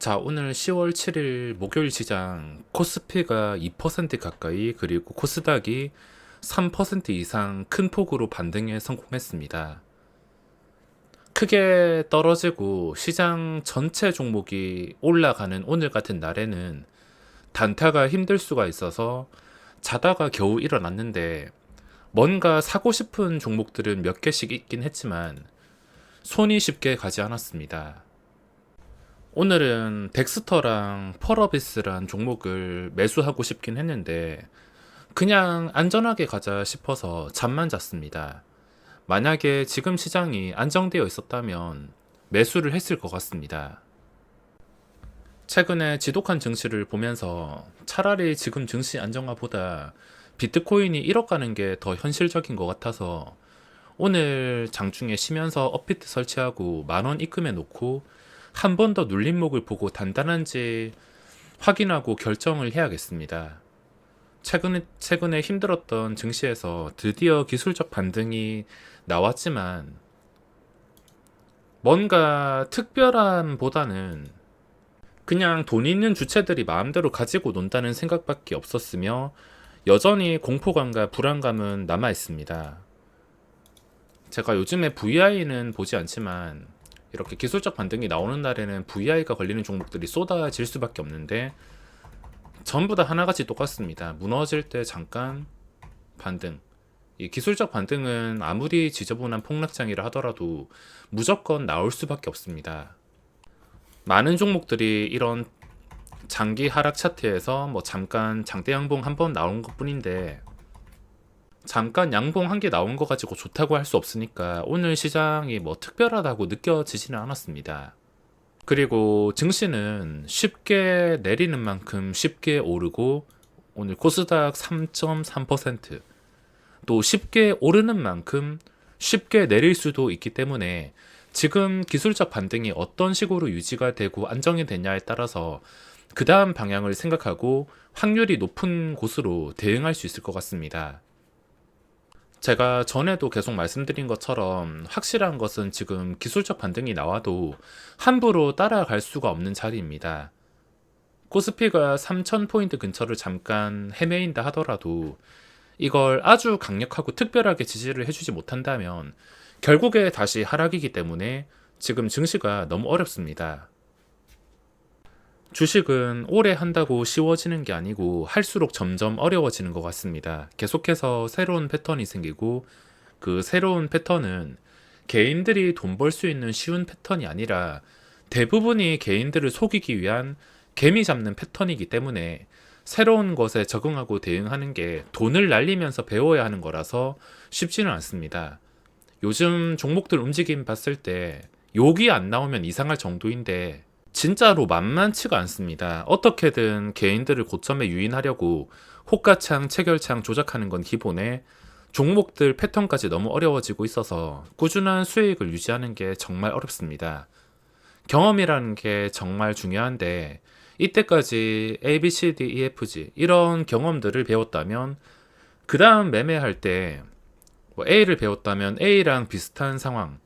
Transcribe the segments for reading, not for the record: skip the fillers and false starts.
자, 오늘 10월 7일 목요일 시장 코스피가 2% 가까이 그리고 코스닥이 3% 이상 큰 폭으로 반등에 성공했습니다. 크게 떨어지고 시장 전체 종목이 올라가는 오늘 같은 날에는 단타가 힘들 수가 있어서 자다가 겨우 일어났는데 뭔가 사고 싶은 종목들은 몇 개씩 있긴 했지만 손이 쉽게 가지 않았습니다. 오늘은 덱스터랑 펄어비스란 종목을 매수하고 싶긴 했는데 그냥 안전하게 가자 싶어서 잠만 잤습니다. 만약에 지금 시장이 안정되어 있었다면 매수를 했을 것 같습니다. 최근에 지독한 증시를 보면서 차라리 지금 증시 안정화보다 비트코인이 1억 가는 게 더 현실적인 것 같아서 오늘 장중에 쉬면서 업비트 설치하고 10,000원 입금해 놓고 한 번 더 눌림목을 보고 단단한지 확인하고 결정을 해야겠습니다. 최근에 힘들었던 증시에서 드디어 기술적 반등이 나왔지만 뭔가 특별함보다는 그냥 돈 있는 주체들이 마음대로 가지고 논다는 생각밖에 없었으며 여전히 공포감과 불안감은 남아 있습니다. 제가 요즘에 VI는 보지 않지만 이렇게 기술적 반등이 나오는 날에는 VI가 걸리는 종목들이 쏟아질 수밖에 없는데 전부 다 하나같이 똑같습니다. 무너질 때 잠깐 반등. 이 기술적 반등은 아무리 지저분한 폭락장이라 하더라도 무조건 나올 수밖에 없습니다. 많은 종목들이 이런 장기 하락 차트에서 뭐 잠깐 장대 양봉 한번 나온 것 뿐인데 잠깐 양봉 한 개 나온 거 가지고 좋다고 할 수 없으니까 오늘 시장이 뭐 특별하다고 느껴지지는 않았습니다. 그리고 증시는 쉽게 내리는 만큼 쉽게 오르고 오늘 코스닥 3.3%, 또 쉽게 오르는 만큼 쉽게 내릴 수도 있기 때문에 지금 기술적 반등이 어떤 식으로 유지가 되고 안정이 되냐에 따라서 그 다음 방향을 생각하고 확률이 높은 곳으로 대응할 수 있을 것 같습니다. 제가 전에도 계속 말씀드린 것처럼 확실한 것은 지금 기술적 반등이 나와도 함부로 따라갈 수가 없는 자리입니다. 코스피가 3000포인트 근처를 잠깐 헤매인다 하더라도 이걸 아주 강력하고 특별하게 지지를 해주지 못한다면 결국에 다시 하락이기 때문에 지금 증시가 너무 어렵습니다. 주식은 오래 한다고 쉬워지는 게 아니고 할수록 점점 어려워지는 것 같습니다. 계속해서 새로운 패턴이 생기고 그 새로운 패턴은 개인들이 돈 벌 수 있는 쉬운 패턴이 아니라 대부분이 개인들을 속이기 위한 개미 잡는 패턴이기 때문에 새로운 것에 적응하고 대응하는 게 돈을 날리면서 배워야 하는 거라서 쉽지는 않습니다. 요즘 종목들 움직임 봤을 때 욕이 안 나오면 이상할 정도인데 진짜로 만만치가 않습니다. 어떻게든 개인들을 고점에 유인하려고 호가창, 체결창 조작하는 건 기본에 종목들 패턴까지 너무 어려워지고 있어서 꾸준한 수익을 유지하는 게 정말 어렵습니다. 경험이라는 게 정말 중요한데 이때까지 A, B, C, D, E, F, G 이런 경험들을 배웠다면 그 다음 매매할 때 뭐 A를 배웠다면 A랑 비슷한 상황,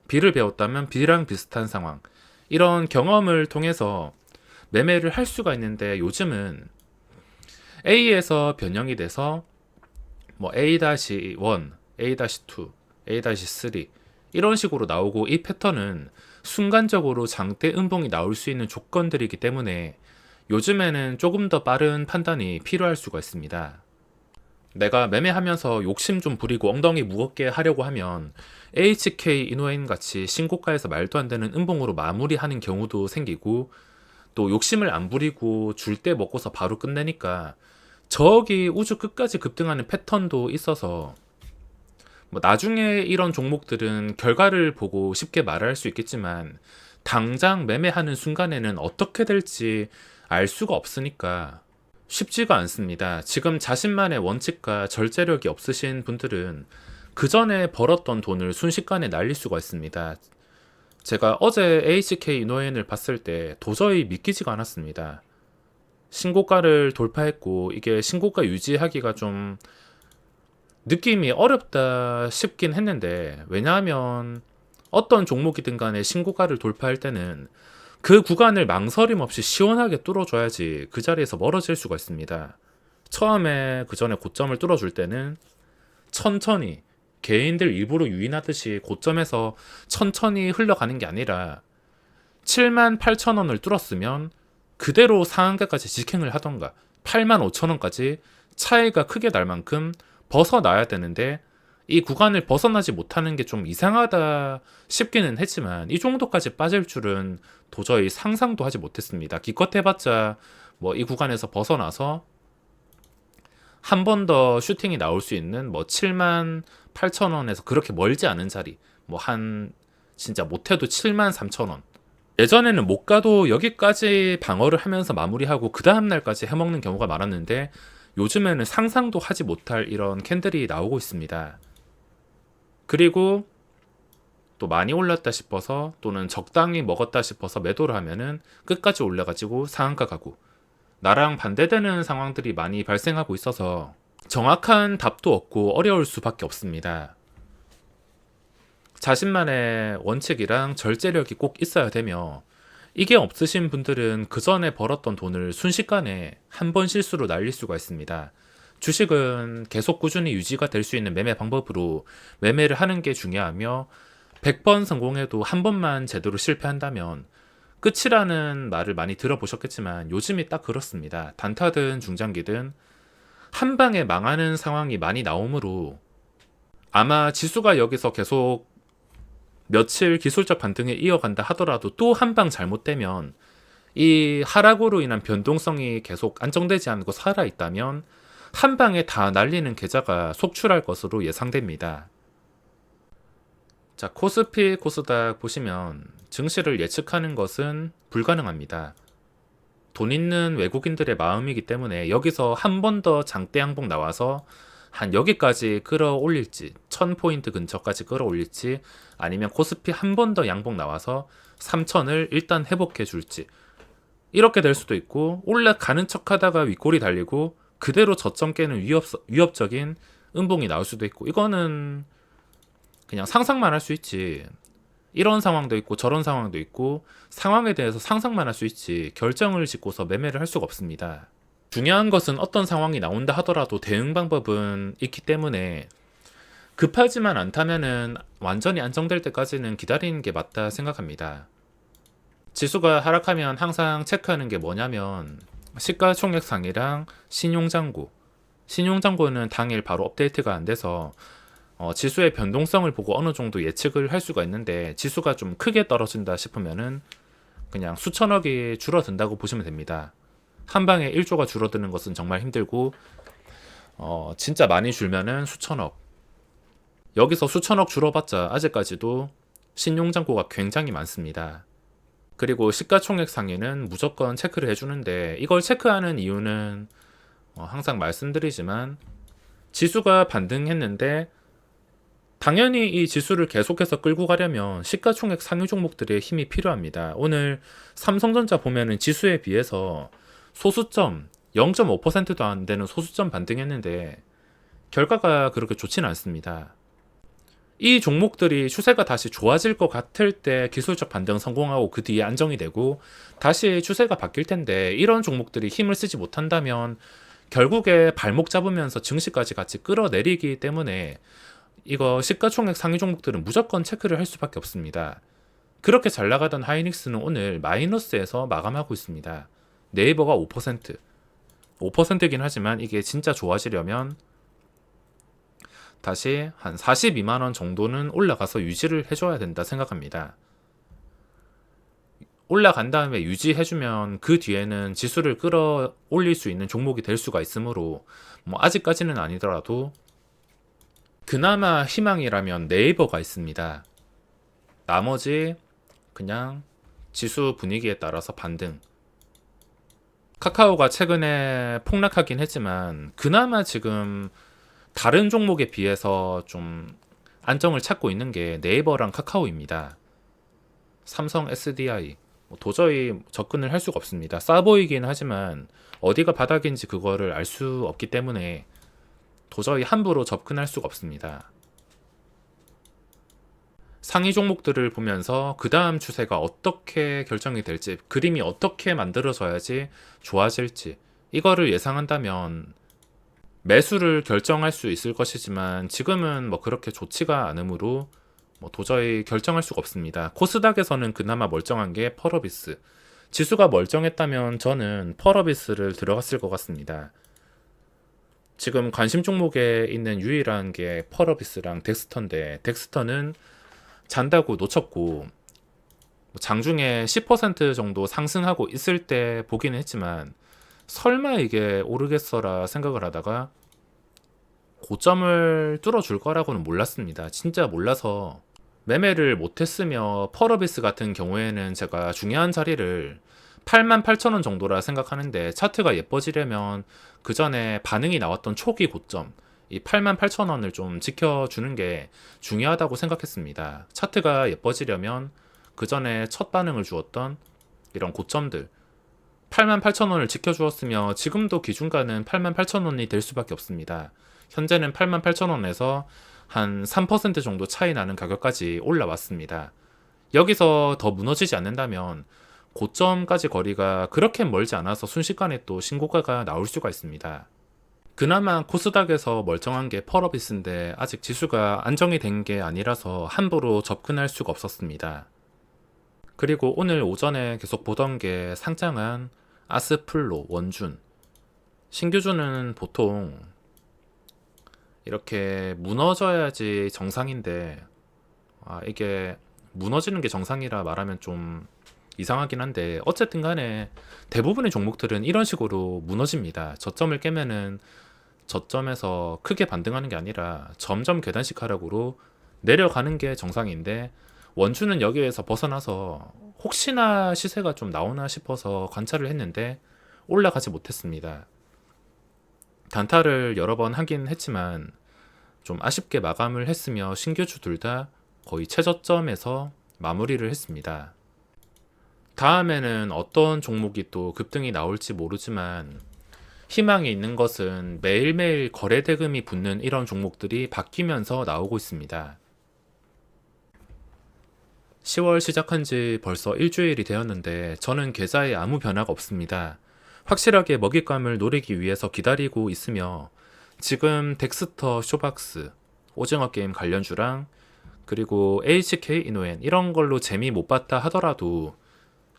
B를 배웠다면 B랑 비슷한 상황 이런 경험을 통해서 매매를 할 수가 있는데 요즘은 A에서 변형이 돼서 뭐 A-1, A-2, A-3 이런 식으로 나오고 이 패턴은 순간적으로 장대 음봉이 나올 수 있는 조건들이기 때문에 요즘에는 조금 더 빠른 판단이 필요할 수가 있습니다. 내가 매매하면서 욕심 좀 부리고 엉덩이 무겁게 하려고 하면 HK 이노엔 같이 신고가에서 말도 안 되는 음봉으로 마무리하는 경우도 생기고 또 욕심을 안 부리고 줄 때 먹고서 바로 끝내니까 저기 우주 끝까지 급등하는 패턴도 있어서 뭐 나중에 이런 종목들은 결과를 보고 쉽게 말할 수 있겠지만 당장 매매하는 순간에는 어떻게 될지 알 수가 없으니까 쉽지가 않습니다. 지금 자신만의 원칙과 절제력이 없으신 분들은 그 전에 벌었던 돈을 순식간에 날릴 수가 있습니다. 제가 어제 HK 이노엔을 봤을 때 도저히 믿기지가 않았습니다. 신고가를 돌파했고 이게 신고가 유지하기가 좀 느낌이 어렵다 싶긴 했는데 왜냐하면 어떤 종목이든 간에 신고가를 돌파할 때는 그 구간을 망설임 없이 시원하게 뚫어줘야지 그 자리에서 멀어질 수가 있습니다. 처음에 그 전에 고점을 뚫어줄 때는 천천히 개인들 일부러 유인하듯이 고점에서 천천히 흘러가는 게 아니라 78,000원을 뚫었으면 그대로 상한가까지 직행을 하던가 85,000원까지 차이가 크게 날 만큼 벗어나야 되는데 이 구간을 벗어나지 못하는 게 좀 이상하다 싶기는 했지만 이 정도까지 빠질 줄은 도저히 상상도 하지 못했습니다. 기껏 해봤자 뭐 이 구간에서 벗어나서 한 번 더 슈팅이 나올 수 있는 뭐 78,000원에서 그렇게 멀지 않은 자리, 뭐 한 진짜 못해도 73,000원. 예전에는 못 가도 여기까지 방어를 하면서 마무리하고 그 다음날까지 해먹는 경우가 많았는데 요즘에는 상상도 하지 못할 이런 캔들이 나오고 있습니다. 그리고 또 많이 올랐다 싶어서 또는 적당히 먹었다 싶어서 매도를 하면은 끝까지 올라가지고 상한가 가고, 나랑 반대되는 상황들이 많이 발생하고 있어서 정확한 답도 없고 어려울 수밖에 없습니다. 자신만의 원칙이랑 절제력이 꼭 있어야 되며, 이게 없으신 분들은 그 전에 벌었던 돈을 순식간에 한 번 실수로 날릴 수가 있습니다. 주식은 계속 꾸준히 유지가 될 수 있는 매매 방법으로 매매를 하는 게 중요하며, 100번 성공해도 한 번만 제대로 실패한다면 끝이라는 말을 많이 들어보셨겠지만 요즘이 딱 그렇습니다. 단타든 중장기든 한 방에 망하는 상황이 많이 나오므로 아마 지수가 여기서 계속 며칠 기술적 반등에 이어간다 하더라도 또 한 방 잘못되면 이 하락으로 인한 변동성이 계속 안정되지 않고 살아있다면 한 방에 다 날리는 계좌가 속출할 것으로 예상됩니다. 자, 코스피, 코스닥 보시면 증시를 예측하는 것은 불가능합니다. 돈 있는 외국인들의 마음이기 때문에 여기서 한 번 더 장대 양봉 나와서 한 여기까지 끌어올릴지, 1000포인트 근처까지 끌어올릴지, 아니면 코스피 한 번 더 양봉 나와서 3000을 일단 회복해 줄지, 이렇게 될 수도 있고, 올라가는 척 하다가 윗골이 달리고 그대로 저점 깨는 위협적인 음봉이 나올 수도 있고, 이거는 그냥 상상만 할 수 있지, 이런 상황도 있고 저런 상황도 있고 상황에 대해서 상상만 할 수 있지 결정을 짓고서 매매를 할 수가 없습니다. 중요한 것은 어떤 상황이 나온다 하더라도 대응 방법은 있기 때문에 급하지만 않다면은 완전히 안정될 때까지는 기다리는 게 맞다 생각합니다. 지수가 하락하면 항상 체크하는 게 뭐냐면 시가총액 상이랑 신용잔고. 신용잔고는 당일 바로 업데이트가 안 돼서 지수의 변동성을 보고 어느 정도 예측을 할 수가 있는데, 지수가 좀 크게 떨어진다 싶으면은 그냥 수천억이 줄어든다고 보시면 됩니다. 한 방에 1조가 줄어드는 것은 정말 힘들고, 진짜 많이 줄면은 수천억. 여기서 수천억 줄어봤자 아직까지도 신용잔고가 굉장히 많습니다. 그리고 시가총액 상위는 무조건 체크를 해주는데, 이걸 체크하는 이유는 항상 말씀드리지만 지수가 반등했는데 당연히 이 지수를 계속해서 끌고 가려면 시가총액 상위 종목들의 힘이 필요합니다. 오늘 삼성전자 보면은 지수에 비해서 소수점 0.5%도 안 되는 소수점 반등했는데 결과가 그렇게 좋지는 않습니다. 이 종목들이 추세가 다시 좋아질 것 같을 때 기술적 반등 성공하고 그 뒤에 안정이 되고 다시 추세가 바뀔 텐데, 이런 종목들이 힘을 쓰지 못한다면 결국에 발목 잡으면서 증시까지 같이 끌어내리기 때문에 이거 시가총액 상위 종목들은 무조건 체크를 할 수밖에 없습니다. 그렇게 잘 나가던 하이닉스는 오늘 마이너스에서 마감하고 있습니다. 네이버가 5%. 5%이긴 하지만 이게 진짜 좋아지려면 다시 한 42만원 정도는 올라가서 유지를 해줘야 된다 생각합니다. 올라간 다음에 유지해주면 그 뒤에는 지수를 끌어올릴 수 있는 종목이 될 수가 있으므로 뭐 아직까지는 아니더라도 그나마 희망이라면 네이버가 있습니다. 나머지 그냥 지수 분위기에 따라서 반등. 카카오가 최근에 폭락하긴 했지만 그나마 지금 다른 종목에 비해서 좀 안정을 찾고 있는 게 네이버랑 카카오입니다. 삼성 SDI 도저히 접근을 할 수가 없습니다. 싸 보이긴 하지만 어디가 바닥인지 그거를 알 수 없기 때문에 도저히 함부로 접근할 수가 없습니다. 상위 종목들을 보면서 그 다음 추세가 어떻게 결정이 될지, 그림이 어떻게 만들어져야지 좋아질지, 이거를 예상한다면 매수를 결정할 수 있을 것이지만 지금은 뭐 그렇게 좋지가 않으므로 뭐 도저히 결정할 수가 없습니다. 코스닥에서는 그나마 멀쩡한 게 펄어비스. 지수가 멀쩡했다면 저는 펄어비스를 들어갔을 것 같습니다. 지금 관심 종목에 있는 유일한 게 펄어비스랑 덱스터인데, 덱스터는 잔다고 놓쳤고 장중에 10% 정도 상승하고 있을 때 보기는 했지만 설마 이게 오르겠어라 생각을 하다가 고점을 뚫어줄 거라고는 몰랐습니다. 진짜 몰라서 매매를 못했으며, 펄어비스 같은 경우에는 제가 중요한 자리를 88,000원 정도라 생각하는데, 차트가 예뻐지려면 그 전에 반응이 나왔던 초기 고점 이 88,000원을 좀 지켜주는 게 중요하다고 생각했습니다. 차트가 예뻐지려면 그 전에 첫 반응을 주었던 이런 고점들 88,000원을 지켜주었으며, 지금도 기준가는 88,000원이 될 수밖에 없습니다. 현재는 88,000원에서 한 3% 정도 차이 나는 가격까지 올라왔습니다. 여기서 더 무너지지 않는다면 고점까지 거리가 그렇게 멀지 않아서 순식간에 또 신고가가 나올 수가 있습니다. 그나마 코스닥에서 멀쩡한 게 펄어비스인데 아직 지수가 안정이 된 게 아니라서 함부로 접근할 수가 없었습니다. 그리고 오늘 오전에 계속 보던 게 상장한 아스플로, 원준. 신규주는 보통 이렇게 무너져야지 정상인데, 이게 무너지는 게 정상이라 말하면 좀 이상하긴 한데, 어쨌든 간에 대부분의 종목들은 이런 식으로 무너집니다. 저점을 깨면은 저점에서 크게 반등하는 게 아니라 점점 계단식 하락으로 내려가는 게 정상인데, 원주는 여기에서 벗어나서 혹시나 시세가 좀 나오나 싶어서 관찰을 했는데 올라가지 못했습니다. 단타를 여러 번 하긴 했지만 좀 아쉽게 마감을 했으며, 신규주 둘 다 거의 최저점에서 마무리를 했습니다. 다음에는 어떤 종목이 또 급등이 나올지 모르지만 희망이 있는 것은 매일매일 거래 대금이 붙는 이런 종목들이 바뀌면서 나오고 있습니다. 10월 시작한 지 벌써 일주일이 되었는데 저는 계좌에 아무 변화가 없습니다. 확실하게 먹잇감을 노리기 위해서 기다리고 있으며, 지금 덱스터, 쇼박스, 오징어 게임 관련주랑 그리고 HK 이노엔 이런 걸로 재미 못 봤다 하더라도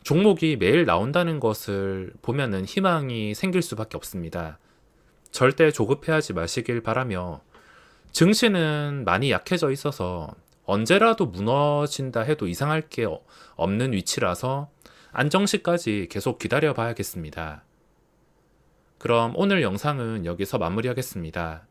종목이 매일 나온다는 것을 보면은 희망이 생길 수밖에 없습니다. 절대 조급해하지 마시길 바라며, 증시는 많이 약해져 있어서 언제라도 무너진다 해도 이상할 게 없는 위치라서 안정시까지 계속 기다려 봐야겠습니다. 그럼 오늘 영상은 여기서 마무리하겠습니다.